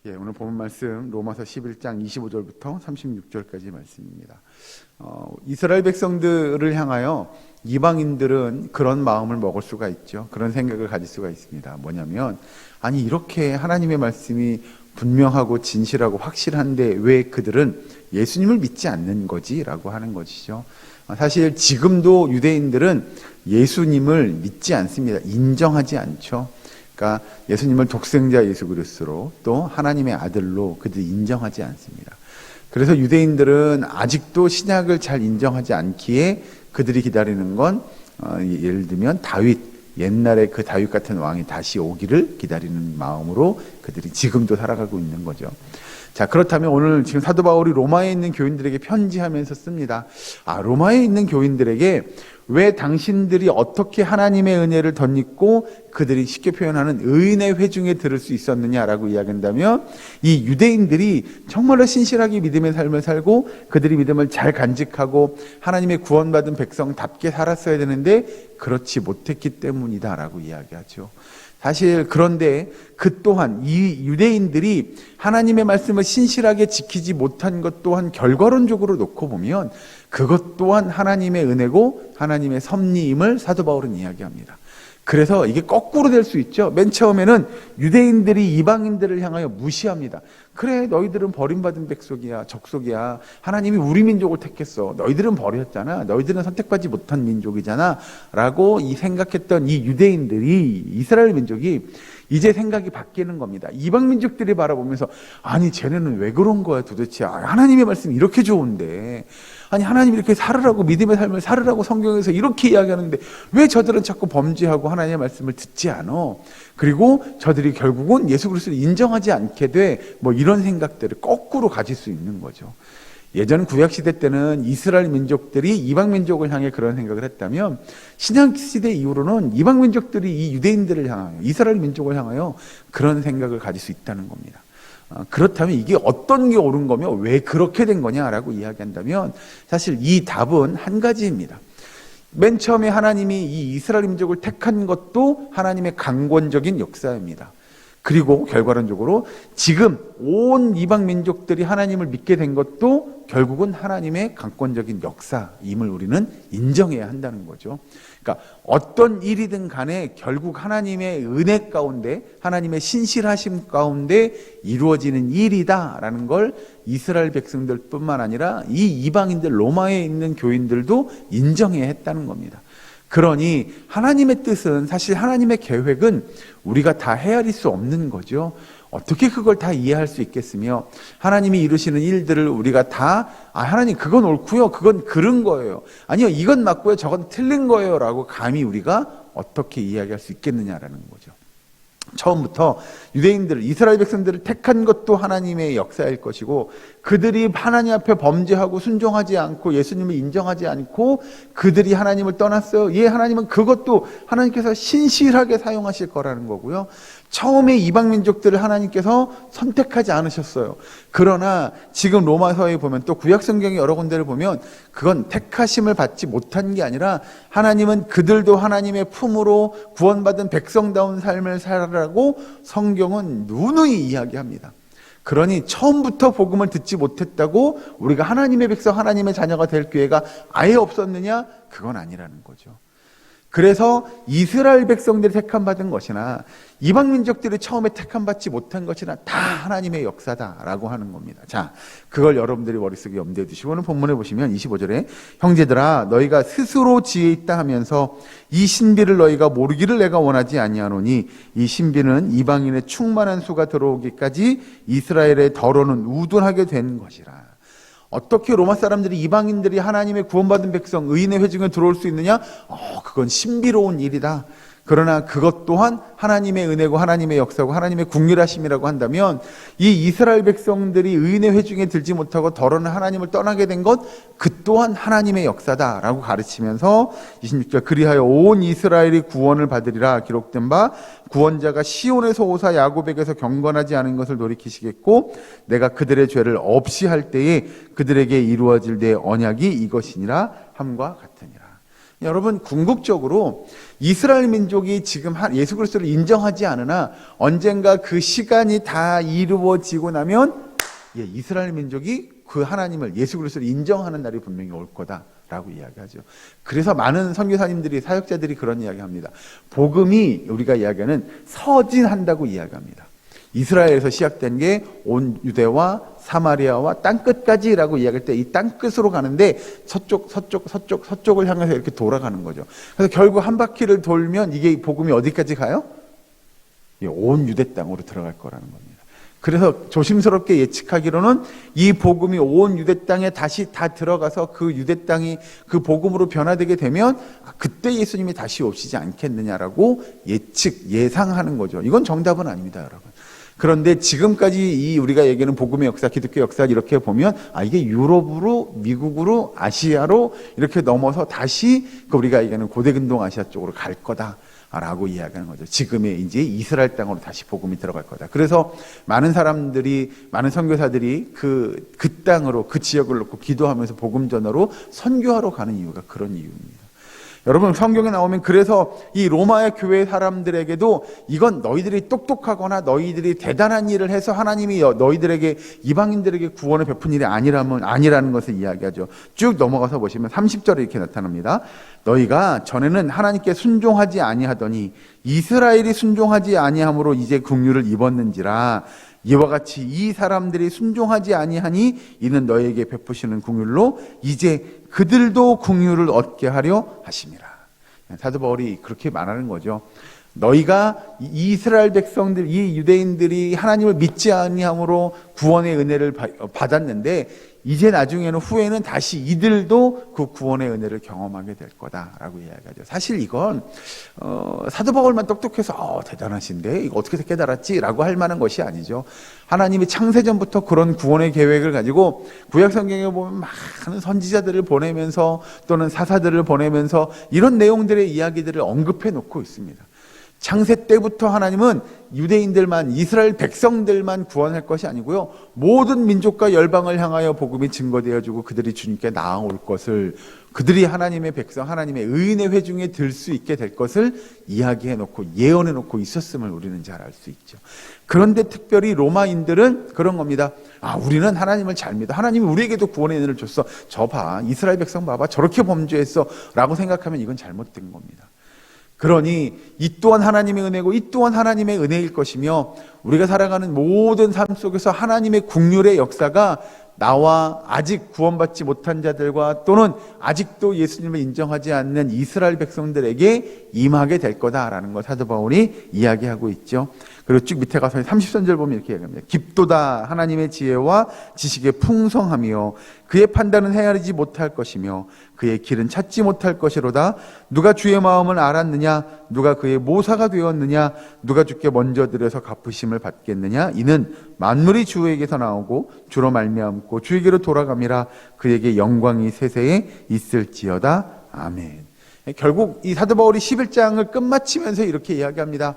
오늘 본 말씀 로마서 11장 25절부터 36절까지 말씀입니다. 이스라엘 백성들을 향하여 이방인들은 그런 마음을 먹을 수가 있죠. 그런 생각을 가질 수가 있습니다. 뭐냐면, 아니 이렇게 하나님의 말씀이 분명하고 진실하고 확실한데 왜 그들은 예수님을 믿지 않는 거지? 라고 하는 것이죠. 사실 지금도 유대인들은 예수님을 믿지 않습니다. 인정하지 않죠. 그러니까 예수님을 독생자 예수 그리스도로 또 하나님의 아들로 그들이 인정하지 않습니다. 그래서 유대인들은 아직도 신약을 잘 인정하지 않기에 그들이 기다리는 건 예를 들면 다윗, 옛날에 그 다윗 같은 왕이 다시 오기를 기다리는 마음으로 그들이 지금도 살아가고 있는 거죠. 자, 그렇다면 오늘 지금 사도 바울이 로마에 있는 교인들에게 편지하면서 씁니다. 로마에 있는 교인들에게 왜 당신들이 어떻게 하나님의 은혜를 덧입고 그들이 쉽게 표현하는 의인의 회중에 들을 수 있었느냐라고 이야기한다면, 이 유대인들이 정말로 신실하게 믿음의 삶을 살고 그들이 믿음을 잘 간직하고 하나님의 구원받은 백성답게 살았어야 되는데 그렇지 못했기 때문이다라고 이야기하죠. 사실 그런데 그 또한 이 유대인들이 하나님의 말씀을 신실하게 지키지 못한 것 또한 결과론적으로 놓고 보면 그것 또한 하나님의 은혜고 하나님의 섭리임을 사도 바울은 이야기합니다. 그래서 이게 거꾸로 될 수 있죠. 맨 처음에는 유대인들이 이방인들을 향하여 무시합니다. 그래, 너희들은 버림받은 백성이야, 적속이야. 하나님이 우리 민족을 택했어. 너희들은 버렸잖아. 너희들은 선택받지 못한 민족이잖아. 라고 생각했던 이 유대인들이, 이스라엘 민족이 이제 생각이 바뀌는 겁니다. 이방 민족들이 바라보면서, 아니 쟤네는 왜 그런 거야 도대체. 하나님의 말씀이 이렇게 좋은데, 아니 하나님이 이렇게 살으라고, 믿음의 삶을 살으라고 성경에서 이렇게 이야기하는데 왜 저들은 자꾸 범죄하고 하나님의 말씀을 듣지 않아? 그리고 저들이 결국은 예수 그리스도를 인정하지 않게 돼. 뭐 이런 생각들을 거꾸로 가질 수 있는 거죠. 예전 구약시대 때는 이스라엘 민족들이 이방 민족을 향해 그런 생각을 했다면, 신약시대 이후로는 이방 민족들이 이 유대인들을 향하여, 이스라엘 민족을 향하여 그런 생각을 가질 수 있다는 겁니다. 그렇다면 이게 어떤 게 옳은 거며 왜 그렇게 된 거냐라고 이야기한다면, 사실 이 답은 한 가지입니다. 맨 처음에 하나님이 이 이스라엘 민족을 택한 것도 하나님의 강권적인 역사입니다. 그리고 결과론적으로 지금 온 이방 민족들이 하나님을 믿게 된 것도 결국은 하나님의 강권적인 역사임을 우리는 인정해야 한다는 거죠. 그러니까 어떤 일이든 간에 결국 하나님의 은혜 가운데, 하나님의 신실하심 가운데 이루어지는 일이다라는 걸 이스라엘 백성들뿐만 아니라 이 이방인들, 로마에 있는 교인들도 인정해야 했다는 겁니다. 그러니 하나님의 뜻은, 사실 하나님의 계획은 우리가 다 헤아릴 수 없는 거죠. 어떻게 그걸 다 이해할 수 있겠으며, 하나님이 이루시는 일들을 우리가 다 하나님 그건 옳고요, 그건 그른 거예요, 아니요 이건 맞고요, 저건 틀린 거예요 라고 감히 우리가 어떻게 이야기할 수 있겠느냐라는 거죠. 처음부터 유대인들, 이스라엘 백성들을 택한 것도 하나님의 역사일 것이고, 그들이 하나님 앞에 범죄하고 순종하지 않고 예수님을 인정하지 않고 그들이 하나님을 떠났어요. 하나님은 그것도 하나님께서 신실하게 사용하실 거라는 거고요. 처음에 이방 민족들을 하나님께서 선택하지 않으셨어요. 그러나 지금 로마서에 보면, 또 구약 성경의 여러 군데를 보면 그건 택하심을 받지 못한 게 아니라 하나님은 그들도 하나님의 품으로 구원받은 백성다운 삶을 살아라고 성경은 누누이 이야기합니다. 그러니 처음부터 복음을 듣지 못했다고 우리가 하나님의 백성, 하나님의 자녀가 될 기회가 아예 없었느냐? 그건 아니라는 거죠. 그래서 이스라엘 백성들이 택함받은 것이나 이방 민족들이 처음에 택함받지 못한 것이나 다 하나님의 역사다라고 하는 겁니다. 자, 그걸 여러분들이 머릿속에 염두에 두시고, 오늘 본문에 보시면 25절에 형제들아 너희가 스스로 지혜 있다 하면서 이 신비를 너희가 모르기를 내가 원하지 아니하노니, 이 신비는 이방인의 충만한 수가 들어오기까지 이스라엘의 더러는 우둔하게 된 것이라. 어떻게 로마 사람들이, 이방인들이 하나님의 구원받은 백성, 의인의 회중에 들어올 수 있느냐? 그건 신비로운 일이다. 그러나 그것 또한 하나님의 은혜고 하나님의 역사고 하나님의 국률하심이라고 한다면, 이 이스라엘 백성들이 의인의 회중에 들지 못하고 더러는 하나님을 떠나게 된 것, 그 또한 하나님의 역사다라고 가르치면서 26절, 그리하여 온 이스라엘이 구원을 받으리라 기록된 바 구원자가 시온에서 오사 야곱에게서 경건하지 않은 것을 돌이키시겠고 내가 그들의 죄를 없이 할 때에 그들에게 이루어질 내 언약이 이것이니라 함과 같으니라. 여러분, 궁극적으로 이스라엘 민족이 지금 예수 그리스도를 인정하지 않으나 언젠가 그 시간이 다 이루어지고 나면 이스라엘 민족이 그 하나님을, 예수 그리스도를 인정하는 날이 분명히 올 거다라고 이야기하죠. 그래서 많은 선교사님들이, 사역자들이 그런 이야기합니다. 복음이 우리가 이야기하는 서진한다고 이야기합니다. 이스라엘에서 시작된 게 온 유대와 사마리아와 땅끝까지라고 이야기할 때 이 땅끝으로 가는데 서쪽을 향해서 이렇게 돌아가는 거죠. 그래서 결국 한 바퀴를 돌면 이게 복음이 어디까지 가요? 온 유대 땅으로 들어갈 거라는 겁니다. 그래서 조심스럽게 예측하기로는 이 복음이 온 유대 땅에 다시 다 들어가서 그 유대 땅이 그 복음으로 변화되게 되면 그때 예수님이 다시 오시지 않겠느냐라고 예상하는 거죠. 이건 정답은 아닙니다, 여러분. 그런데 지금까지 우리가 얘기하는 복음의 역사, 기독교 역사 이렇게 보면 이게 유럽으로, 미국으로, 아시아로 이렇게 넘어서 다시 우리가 얘기하는 고대근동 아시아 쪽으로 갈 거다라고 이야기하는 거죠. 지금의 이제 이스라엘 땅으로 다시 복음이 들어갈 거다. 그래서 많은 사람들이, 많은 선교사들이 그 땅으로, 그 지역을 놓고 기도하면서 복음 전하러 선교하러 가는 이유가 그런 이유입니다. 여러분, 성경에 나오면 그래서 이 로마의 교회 사람들에게도 이건 너희들이 똑똑하거나 너희들이 대단한 일을 해서 하나님이 너희들에게, 이방인들에게 구원을 베푼 일이 아니라는 것을 이야기하죠. 쭉 넘어가서 보시면 30절에 이렇게 나타납니다. 너희가 전에는 하나님께 순종하지 아니하더니 이스라엘이 순종하지 아니함으로 이제 긍휼을 입었는지라. 이와 같이 이 사람들이 순종하지 아니하니 이는 너희에게 베푸시는 긍휼로 이제 그들도 긍휼을 얻게 하려 하심이라. 사도 바울이 그렇게 말하는 거죠. 너희가 이스라엘 백성들, 이 유대인들이 하나님을 믿지 아니함으로 구원의 은혜를 받았는데 이제 나중에는, 후에는 다시 이들도 그 구원의 은혜를 경험하게 될 거다라고 이야기하죠. 사실 이건 사도 바울만 똑똑해서 대단하신데 이거 어떻게 깨달았지? 라고 할 만한 것이 아니죠. 하나님이 창세전부터 그런 구원의 계획을 가지고 구약 성경에 보면 많은 선지자들을 보내면서 또는 사사들을 보내면서 이런 내용들의 이야기들을 언급해 놓고 있습니다. 창세 때부터 하나님은 유대인들만, 이스라엘 백성들만 구원할 것이 아니고요, 모든 민족과 열방을 향하여 복음이 증거되어지고 그들이 주님께 나아올 것을, 그들이 하나님의 백성, 하나님의 의인의 회중에 들 수 있게 될 것을 이야기해 놓고 예언해 놓고 있었음을 우리는 잘 알 수 있죠. 그런데 특별히 로마인들은 그런 겁니다. 우리는 하나님을 잘 믿어. 하나님이 우리에게도 구원의 은혜를 줬어. 저 봐, 이스라엘 백성 봐봐, 저렇게 범죄했어 라고 생각하면 이건 잘못된 겁니다. 그러니 이 또한 하나님의 은혜고 이 또한 하나님의 은혜일 것이며, 우리가 살아가는 모든 삶 속에서 하나님의 긍휼의 역사가 나와 아직 구원받지 못한 자들과 또는 아직도 예수님을 인정하지 않는 이스라엘 백성들에게 임하게 될 거다라는 걸 사도 바울이 이야기하고 있죠. 그리고 쭉 밑에 가서 30절 보면 이렇게 얘기합니다. 깊도다 하나님의 지혜와 지식의 풍성하며 그의 판단은 헤아리지 못할 것이며 그의 길은 찾지 못할 것이로다. 누가 주의 마음을 알았느냐? 누가 그의 모사가 되었느냐? 누가 주께 먼저 드려서 갚으심을 받겠느냐? 이는 만물이 주에게서 나오고 주로 말미암고 주에게로 돌아감이라. 그에게 영광이 세세에 있을지어다. 아멘. 결국 이 사도 바울이 11장을 끝마치면서 이렇게 이야기합니다.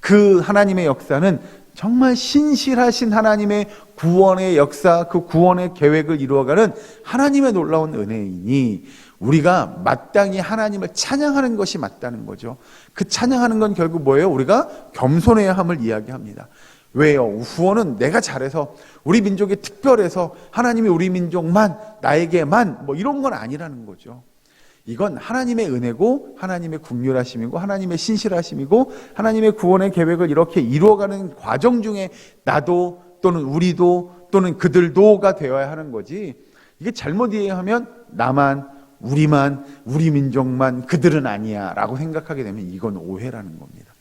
그 하나님의 역사는 정말 신실하신 하나님의 구원의 역사, 그 구원의 계획을 이루어가는 하나님의 놀라운 은혜이니 우리가 마땅히 하나님을 찬양하는 것이 맞다는 거죠. 그 찬양하는 건 결국 뭐예요? 우리가 겸손해야 함을 이야기합니다. 왜요? 구원은 내가 잘해서, 우리 민족이 특별해서, 하나님이 우리 민족만, 나에게만 이런 건 아니라는 거죠. 이건 하나님의 은혜고 하나님의 긍휼하심이고 하나님의 신실하심이고 하나님의 구원의 계획을 이렇게 이루어가는 과정 중에 나도 또는 우리도 또는 그들도가 되어야 하는 거지, 이게 잘못 이해하면 나만, 우리만, 우리 민족만, 그들은 아니야 라고 생각하게 되면 이건 오해라는 겁니다.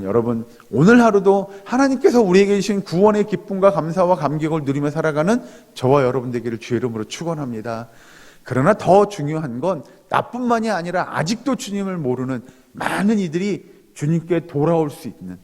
여러분, 오늘 하루도 하나님께서 우리에게 주신 구원의 기쁨과 감사와 감격을 누리며 살아가는 저와 여러분 되기를 주의 이름으로 축원합니다. 그러나 더 중요한 건 나뿐만이 아니라 아직도 주님을 모르는 많은 이들이 주님께 돌아올 수 있는,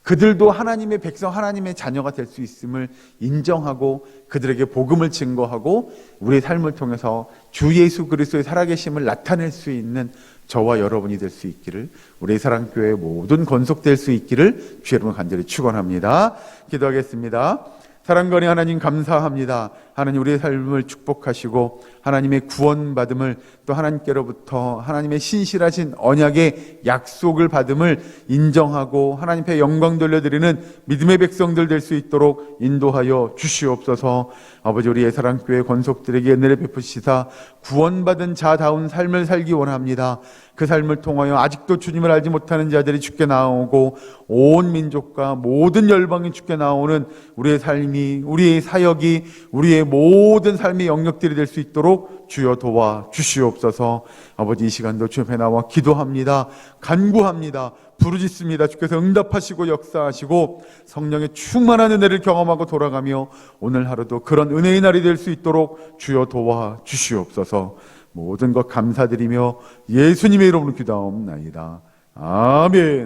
그들도 하나님의 백성, 하나님의 자녀가 될 수 있음을 인정하고 그들에게 복음을 증거하고 우리의 삶을 통해서 주 예수 그리스도의 살아계심을 나타낼 수 있는 저와 여러분이 될 수 있기를, 우리 사랑교회 모든 건속될 수 있기를 주의 이름으로 간절히 축원합니다. 기도하겠습니다. 사랑거리 하나님 감사합니다. 하나님 우리의 삶을 축복하시고 하나님의 구원받음을 또 하나님께로부터 하나님의 신실하신 언약의 약속을 받음을 인정하고 하나님 앞에 영광 돌려드리는 믿음의 백성들 될 수 있도록 인도하여 주시옵소서. 아버지, 우리의 사랑교회 권속들에게 은혜를 베푸시사 구원받은 자다운 삶을 살기 원합니다. 그 삶을 통하여 아직도 주님을 알지 못하는 자들이 주께 나오고 온 민족과 모든 열방이 주께 나오는 우리의 삶이, 우리의 사역이, 우리의 모든 삶의 영역들이 될 수 있도록 주여 도와 주시옵소서. 아버지, 이 시간도 주 앞에 나와 기도합니다. 간구합니다. 부르짖습니다. 주께서 응답하시고 역사하시고 성령의 충만한 은혜를 경험하고 돌아가며 오늘 하루도 그런 은혜의 날이 될 수 있도록 주여 도와 주시옵소서. 모든 것 감사드리며 예수님의 이름으로 기도하옵나이다. 아멘.